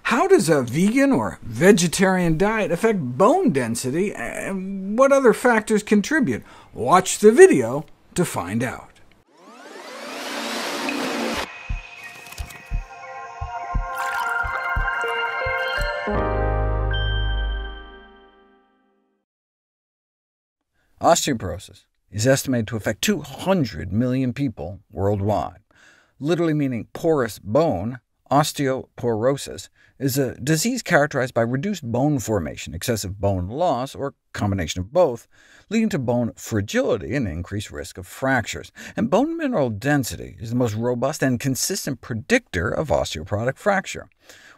How does a vegan or vegetarian diet affect bone density, and what other factors contribute? Watch the video to find out. Osteoporosis is estimated to affect 200 million people worldwide. Literally meaning porous bone, osteoporosis is a disease characterized by reduced bone formation, excessive bone loss, or combination of both, leading to bone fragility and increased risk of fractures. And bone mineral density is the most robust and consistent predictor of osteoporotic fracture.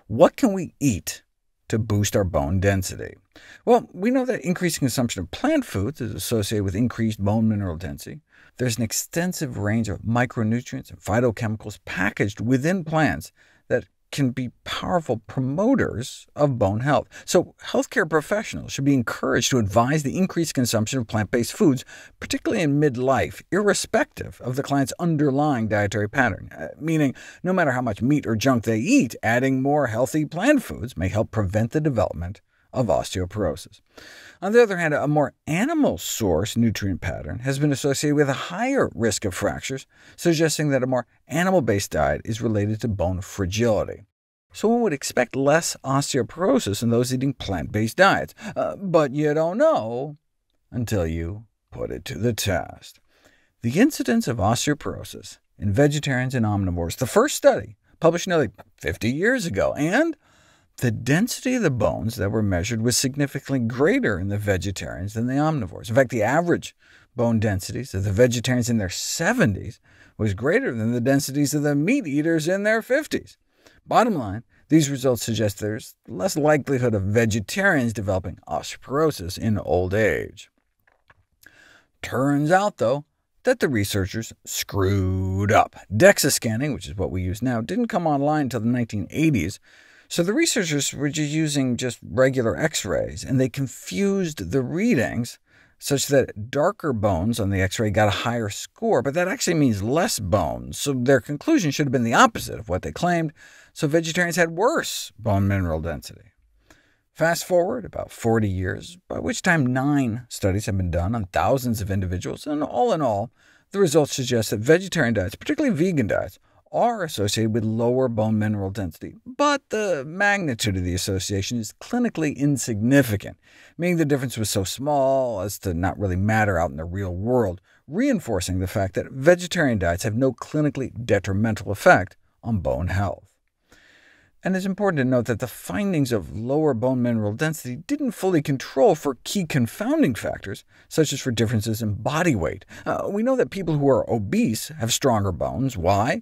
What can we eat to boost our bone density? Well, we know that increased consumption of plant foods is associated with increased bone mineral density. There's an extensive range of micronutrients and phytochemicals packaged within plants that can be powerful promoters of bone health. So healthcare professionals should be encouraged to advise the increased consumption of plant-based foods, particularly in midlife, irrespective of the client's underlying dietary pattern, meaning no matter how much meat or junk they eat, adding more healthy plant foods may help prevent the development of osteoporosis. On the other hand, a more animal-sourced nutrient pattern has been associated with a higher risk of fractures, suggesting that a more animal-based diet is related to bone fragility. So one would expect less osteoporosis in those eating plant-based diets, but you don't know until you put it to the test. The incidence of osteoporosis in vegetarians and omnivores, the first study, published nearly 50 years ago, and the density of the bones that were measured was significantly greater in the vegetarians than the omnivores. In fact, the average bone densities of the vegetarians in their 70s was greater than the densities of the meat eaters in their 50s. Bottom line, these results suggest there's less likelihood of vegetarians developing osteoporosis in old age. Turns out, though, that the researchers screwed up. DEXA scanning, which is what we use now, didn't come online until the 1980s, so the researchers were using just regular X-rays, and they confused the readings such that darker bones on the X-ray got a higher score, but that actually means less bones, so their conclusion should have been the opposite of what they claimed, so vegetarians had worse bone mineral density. Fast forward about 40 years, by which time 9 studies have been done on thousands of individuals, and all in all, the results suggest that vegetarian diets, particularly vegan diets, are associated with lower bone mineral density, but the magnitude of the association is clinically insignificant, meaning the difference was so small as to not really matter out in the real world, reinforcing the fact that vegetarian diets have no clinically detrimental effect on bone health. And it's important to note that the findings of lower bone mineral density didn't fully control for key confounding factors, such as for differences in body weight. We know that people who are obese have stronger bones. Why?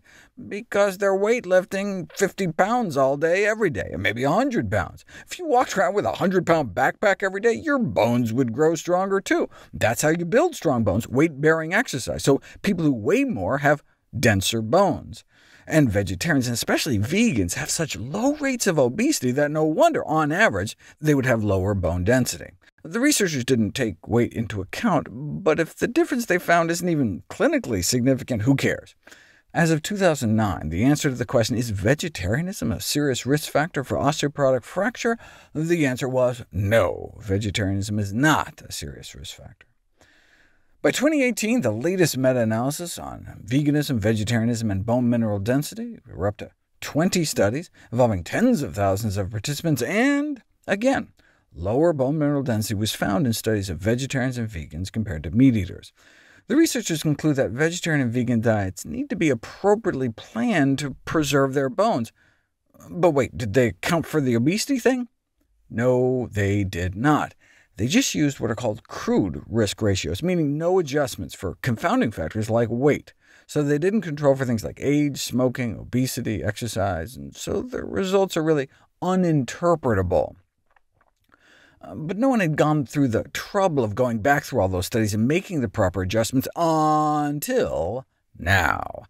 Because they're weightlifting 50 pounds all day, every day, and maybe 100 pounds. If you walked around with a 100-pound backpack every day, your bones would grow stronger too. That's how you build strong bones, weight-bearing exercise. So people who weigh more have denser bones. And vegetarians, and especially vegans, have such low rates of obesity that no wonder, on average, they would have lower bone density. The researchers didn't take weight into account, but if the difference they found isn't even clinically significant, who cares? As of 2009, the answer to the question, is vegetarianism a serious risk factor for osteoporotic fracture? The answer was no, vegetarianism is not a serious risk factor. By 2018, the latest meta-analysis on veganism, vegetarianism, and bone mineral density, we were up to 20 studies involving tens of thousands of participants, and, again, lower bone mineral density was found in studies of vegetarians and vegans compared to meat eaters. The researchers conclude that vegetarian and vegan diets need to be appropriately planned to preserve their bones. But wait, did they account for the obesity thing? No, they did not. They just used what are called crude risk ratios, meaning no adjustments for confounding factors like weight. So they didn't control for things like age, smoking, obesity, exercise, and so the results are really uninterpretable. But no one had gone through the trouble of going back through all those studies and making the proper adjustments until now.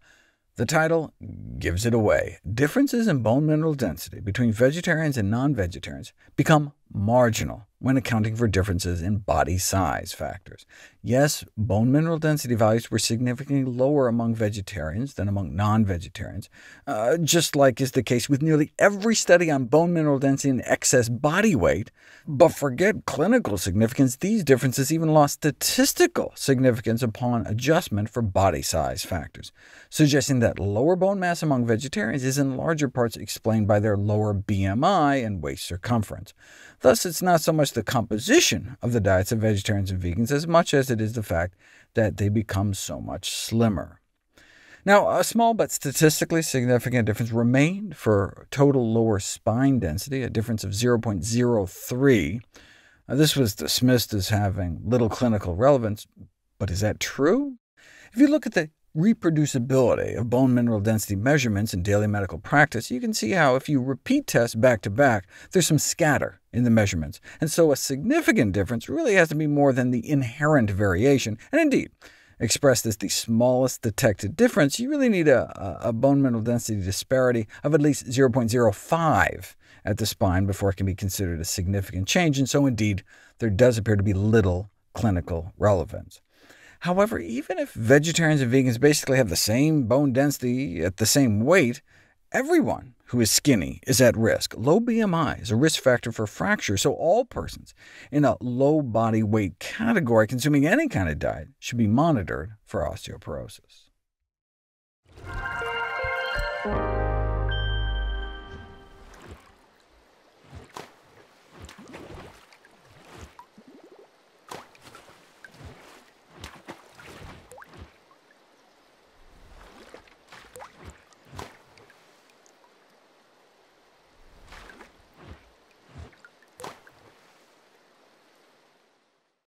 The title gives it away. Differences in bone mineral density between vegetarians and non-vegetarians become marginal when accounting for differences in body size factors. Yes, bone mineral density values were significantly lower among vegetarians than among non-vegetarians, just like is the case with nearly every study on bone mineral density and excess body weight. But forget clinical significance, these differences even lost statistical significance upon adjustment for body size factors, suggesting that lower bone mass among vegetarians is in larger parts explained by their lower BMI and waist circumference. Thus, it's not so much the composition of the diets of vegetarians and vegans as much as it is the fact that they become so much slimmer. Now, a small but statistically significant difference remained for total lower spine density, a difference of 0.03. This was dismissed as having little clinical relevance, but is that true? If you look at the reproducibility of bone mineral density measurements in daily medical practice, you can see how if you repeat tests back-to-back, there's some scatter in the measurements, and so a significant difference really has to be more than the inherent variation. And indeed, expressed as the smallest detected difference, you really need a bone mineral density disparity of at least 0.05 at the spine before it can be considered a significant change, and so indeed there does appear to be little clinical relevance. However, even if vegetarians and vegans basically have the same bone density at the same weight, everyone who is skinny is at risk. Low BMI is a risk factor for fracture, so all persons in a low body weight category consuming any kind of diet should be monitored for osteoporosis.